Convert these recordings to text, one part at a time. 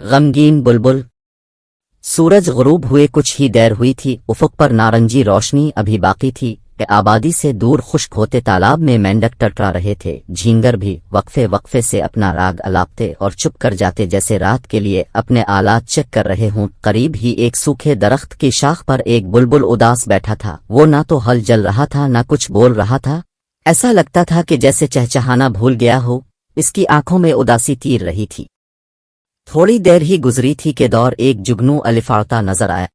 गमगीन बुलबुल। सूरज गुरूब हुए कुछ ही देर हुई थी। उफक पर नारंगी रोशनी अभी बाकी थी कि आबादी से दूर खुश्क होते तालाब में मेंढक टटरा रहे थे। झींगर भी वक्फे वक्फे से अपना राग अलापते और चुप कर जाते, जैसे रात के लिए अपने आलात चेक कर रहे हों। करीब ही एक सूखे दरख्त की शाख पर एक बुलबुल उदास बैठा था। वो ना तो हल जल रहा था, ना कुछ बोल रहा था। ऐसा लगता था कि जैसे चहचहाना भूल गया हो। इसकी आंखों में उदासी तीर रही थी। थोड़ी देर ही गुजरी थी कि दौर एक जुगनू अलिफाड़ता नजर आया।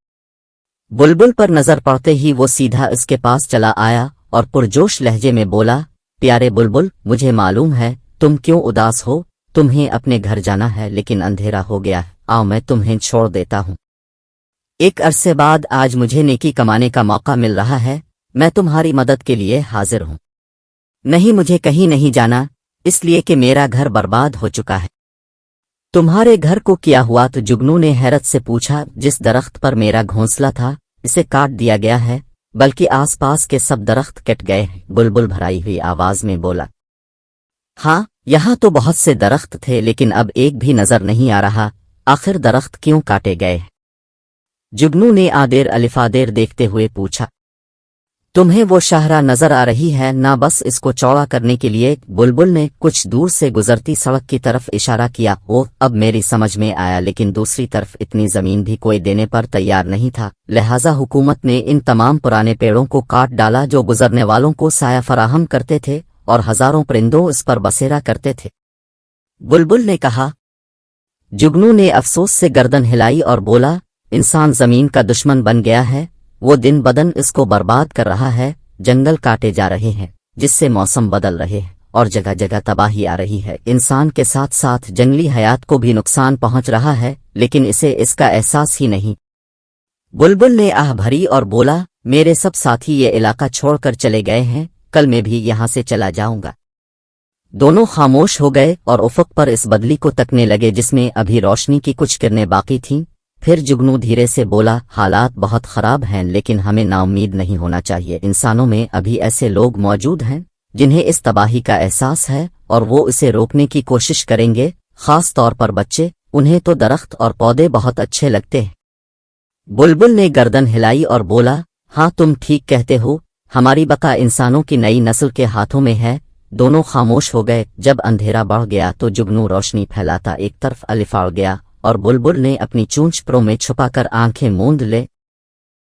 बुलबुल पर नजर पड़ते ही वो सीधा इसके पास चला आया और पुरजोश लहजे में बोला, प्यारे बुलबुल, मुझे मालूम है तुम क्यों उदास हो। तुम्हें अपने घर जाना है, लेकिन अंधेरा हो गया है। आओ मैं तुम्हें छोड़ देता हूँ। एक अरसे बाद आज मुझे नेकी कमाने का मौका मिल रहा है। मैं तुम्हारी मदद के लिए हाजिर हूँ। नहीं, मुझे कहीं नहीं जाना, इसलिए कि मेरा घर बर्बाद हो चुका है। तुम्हारे घर को क्या हुआ? तो जुगनू ने हैरत से पूछा। जिस दरख्त पर मेरा घोंसला था, इसे काट दिया गया है, बल्कि आसपास के सब दरख्त कट गए हैं। बुलबुल भराई हुई आवाज में बोला। हाँ, यहाँ तो बहुत से दरख्त थे, लेकिन अब एक भी नजर नहीं आ रहा। आखिर दरख्त क्यों काटे गए? जुगनू ने आदेर अलिफादेर देखते हुए पूछा। तुम्हें वो शाहरा नजर आ रही है ना? बस इसको चौड़ा करने के लिए। बुलबुल ने कुछ दूर से गुजरती सड़क की तरफ इशारा किया। वो अब मेरी समझ में आया, लेकिन दूसरी तरफ इतनी जमीन भी कोई देने पर तैयार नहीं था। लिहाजा हुकूमत ने इन तमाम पुराने पेड़ों को काट डाला जो गुजरने वालों को साया फराहम करते थे, और हजारों परिंदों इस पर बसेरा करते थे। बुलबुल ने कहा। जुगनू ने अफसोस से गर्दन हिलाई और बोला, इंसान जमीन का दुश्मन बन गया है। वो दिन बदन इसको बर्बाद कर रहा है। जंगल काटे जा रहे हैं, जिससे मौसम बदल रहे हैं और जगह जगह तबाही आ रही है। इंसान के साथ साथ जंगली हयात को भी नुकसान पहुंच रहा है, लेकिन इसे इसका एहसास ही नहीं। बुलबुल ने आह भरी और बोला, मेरे सब साथी ये इलाका छोड़कर चले गए हैं। कल मैं भी यहां से चला जाऊंगा। दोनों खामोश हो गए और उफक पर इस बदली को तकने लगे जिसमें अभी रोशनी की कुछ किरणें बाकी थीं। फिर जुगनू धीरे से बोला, हालात बहुत खराब हैं, लेकिन हमें नाउम्मीद नहीं होना चाहिए। इंसानों में अभी ऐसे लोग मौजूद हैं जिन्हें इस तबाही का एहसास है, और वो इसे रोकने की कोशिश करेंगे, खास तौर पर बच्चे। उन्हें तो दरख्त और पौधे बहुत अच्छे लगते हैं। बुलबुल ने गर्दन हिलाई और बोला, हाँ, तुम ठीक कहते हो। हमारी बका इंसानों की नई नस्ल के हाथों में है। दोनों खामोश हो गए। जब अंधेरा बढ़ गया तो जुगनू रोशनी फैलाता एक तरफ अलिफाड़ गया, और बुलबुल ने अपनी चूंच परों में छुपाकर आंखें मूंद ले।